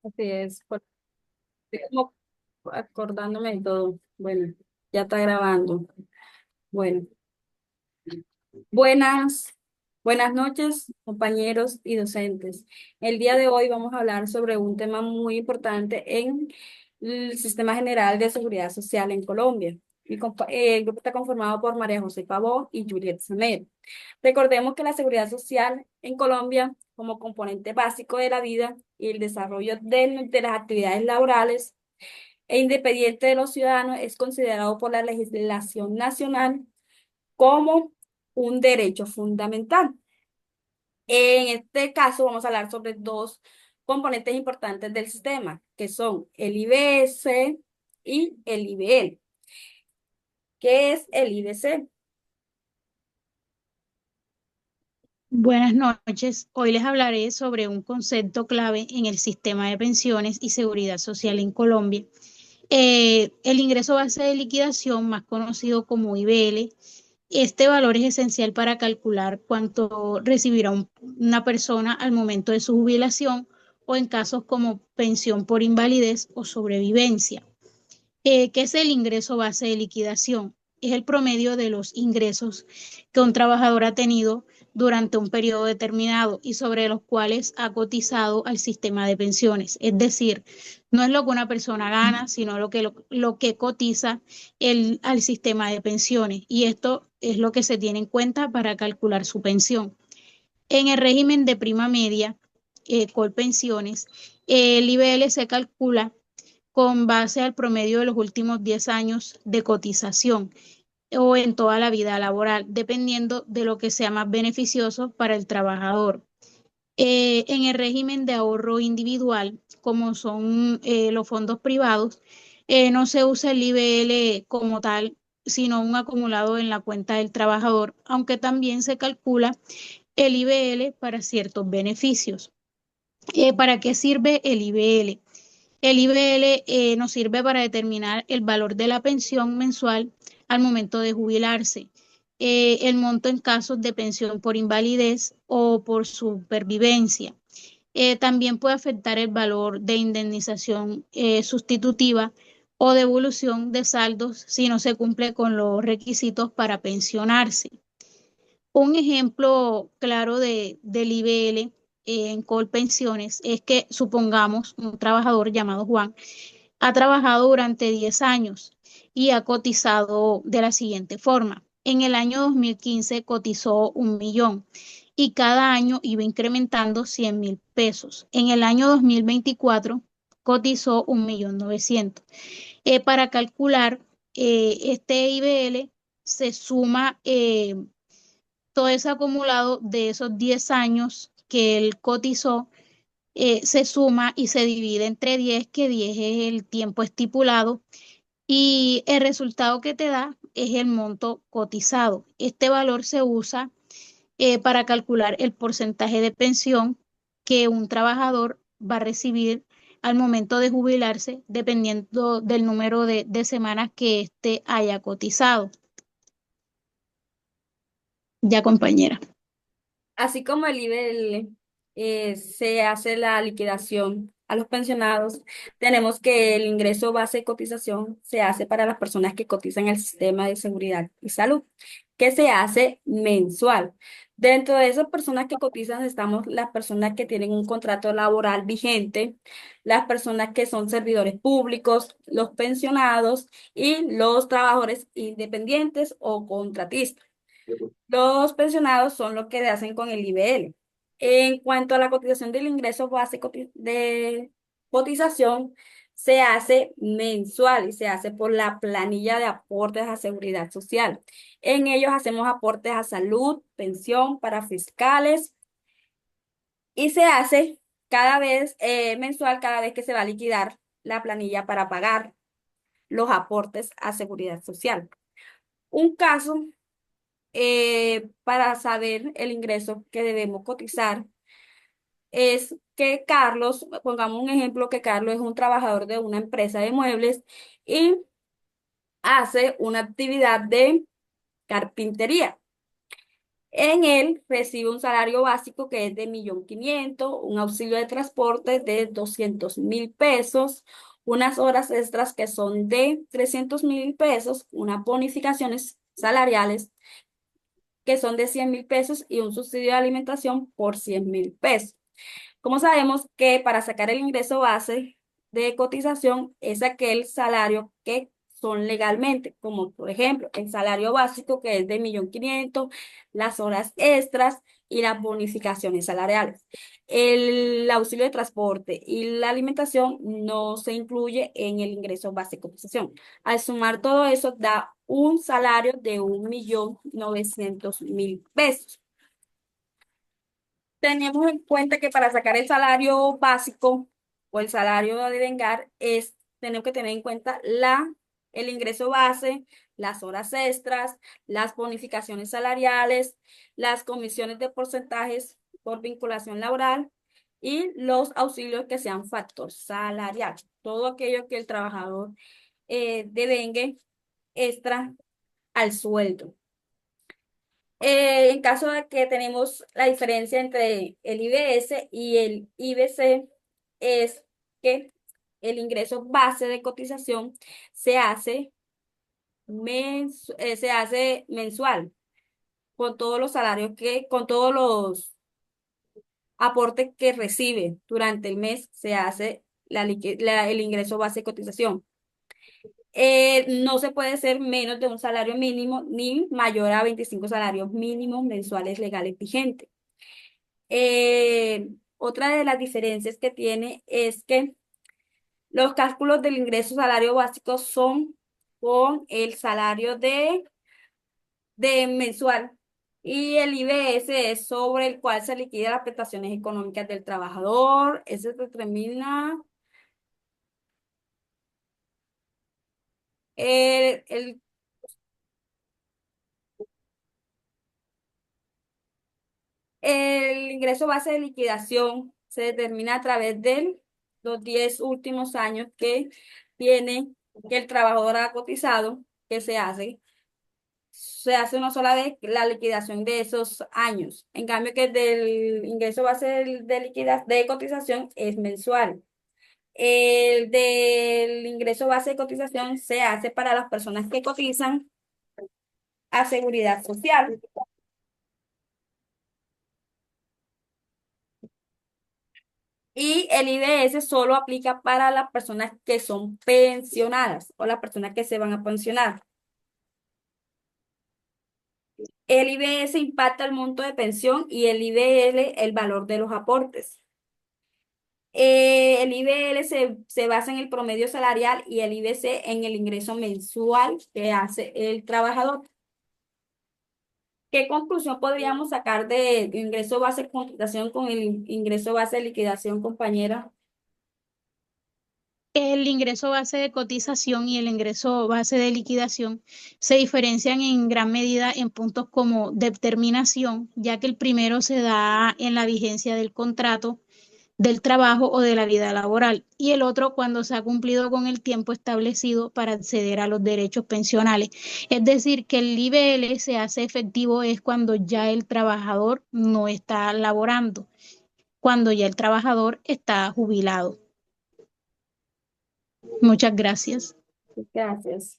Así es, estoy como acordándome de todo. Bueno, ya está grabando. Bueno, buenas, buenas noches, compañeros y docentes. El día de hoy vamos a hablar sobre un tema muy importante en el Sistema General de Seguridad Social en Colombia. El grupo está conformado por María José Pavón y Juliet Samer. Recordemos que la seguridad social en Colombia, como componente básico de la vida y el desarrollo de las actividades laborales, e independiente de los ciudadanos, es considerado por la legislación nacional como un derecho fundamental. En este caso vamos a hablar sobre dos componentes importantes del sistema, que son el IBS y el IBL. ¿Qué es el IBC? Buenas noches. Hoy les hablaré sobre un concepto clave en el sistema de pensiones y seguridad social en Colombia. El ingreso base de liquidación, más conocido como IBL, este valor es esencial para calcular cuánto recibirá una persona al momento de su jubilación o en casos como pensión por invalidez o sobrevivencia. ¿Qué es el ingreso base de liquidación? Es el promedio de los ingresos que un trabajador ha tenido durante un periodo determinado y sobre los cuales ha cotizado al sistema de pensiones. Es decir, no es lo que una persona gana, sino lo que cotiza al sistema de pensiones. Y esto es lo que se tiene en cuenta para calcular su pensión. En el régimen de prima media, Colpensiones, el IBL se calcula con base al promedio de los últimos 10 años de cotización o en toda la vida laboral, dependiendo de lo que sea más beneficioso para el trabajador. En el régimen de ahorro individual, como son los fondos privados, no se usa el IBL como tal, sino un acumulado en la cuenta del trabajador, aunque también se calcula el IBL para ciertos beneficios. ¿Para qué sirve el IBL? El IBL nos sirve para determinar el valor de la pensión mensual al momento de jubilarse, el monto en casos de pensión por invalidez o por supervivencia. También puede afectar el valor de indemnización sustitutiva o devolución de saldos si no se cumple con los requisitos para pensionarse. Un ejemplo claro del IBL en Colpensiones es que supongamos un trabajador llamado Juan ha trabajado durante 10 años y ha cotizado de la siguiente forma. En el año 2015 cotizó 1 millón y cada año iba incrementando 100.000 pesos. En el año 2024 cotizó 1.900.000. Para calcular este IBL se suma todo ese acumulado de esos 10 años que él cotizó, se suma y se divide entre 10, que 10 es el tiempo estipulado, y el resultado que te da es el monto cotizado. Este valor se usa para calcular el porcentaje de pensión que un trabajador va a recibir al momento de jubilarse, dependiendo del número de semanas que éste haya cotizado. Ya, compañera. Así como el IBL se hace la liquidación a los pensionados, tenemos que el ingreso base de cotización se hace para las personas que cotizan el sistema de seguridad y salud, que se hace mensual. Dentro de esas personas que cotizan estamos las personas que tienen un contrato laboral vigente, las personas que son servidores públicos, los pensionados y los trabajadores independientes o contratistas. Los pensionados son los que hacen con el IBL. En cuanto a la cotización del ingreso básico de cotización, se hace mensual y se hace por la planilla de aportes a seguridad social. En ellos hacemos aportes a salud, pensión para fiscales y se hace cada vez mensual, cada vez que se va a liquidar la planilla para pagar los aportes a seguridad social. Un caso para saber el ingreso que debemos cotizar es que Carlos, pongamos un ejemplo que Carlos es un trabajador de una empresa de muebles y hace una actividad de carpintería. En él recibe un salario básico que es de 1.500.000, un auxilio de transporte de 200.000 pesos, unas horas extras que son de 300.000 pesos, unas bonificaciones salariales que son de 100.000 pesos y un subsidio de alimentación por 100.000 pesos. Como sabemos que para sacar el ingreso base de cotización es aquel salario que son legalmente, como por ejemplo el salario básico que es de 1.500.000, las horas extras y las bonificaciones salariales. El auxilio de transporte y la alimentación no se incluye en el ingreso base de cotización. Al sumar todo eso da un salario de 1.900.000 pesos. Tenemos en cuenta que para sacar el salario básico o el salario de vengar tenemos que tener en cuenta el ingreso base, las horas extras, las bonificaciones salariales, las comisiones de porcentajes por vinculación laboral y los auxilios que sean factor salarial. Todo aquello que el trabajador devengue extra al sueldo. En caso de que tenemos la diferencia entre el IBS y el IBC, es que el ingreso base de cotización se hace, se hace mensual, con todos los salarios con todos los aportes que recibe durante el mes, se hace el ingreso base de cotización. No se puede ser menos de un salario mínimo ni mayor a 25 salarios mínimos mensuales legales vigentes. Otra de las diferencias que tiene es que los cálculos del ingreso salario básico son con el salario de mensual y el IBS es sobre el cual se liquidan las prestaciones económicas del trabajador. Ese determina el, el El ingreso base de liquidación se determina a través de los 10 últimos años tiene, que el trabajador ha cotizado, que se hace una sola vez la liquidación de esos años. En cambio, que del ingreso base de cotización es mensual. El del ingreso base de cotización se hace para las personas que cotizan a seguridad social. Y el IBS solo aplica para las personas que son pensionadas o las personas que se van a pensionar. El IBS impacta el monto de pensión y el IBL el valor de los aportes. El IBL se basa en el promedio salarial y el IBC en el ingreso mensual que hace el trabajador. ¿Qué conclusión podríamos sacar de ingreso base de computación con el ingreso base de liquidación, compañera? El ingreso base de cotización y el ingreso base de liquidación se diferencian en gran medida en puntos como determinación, ya que el primero se da en la vigencia del contrato, del trabajo o de la vida laboral, y el otro cuando se ha cumplido con el tiempo establecido para acceder a los derechos pensionales. Es decir, que el IBL se hace efectivo es cuando ya el trabajador no está laborando, cuando ya el trabajador está jubilado. Muchas gracias. Gracias.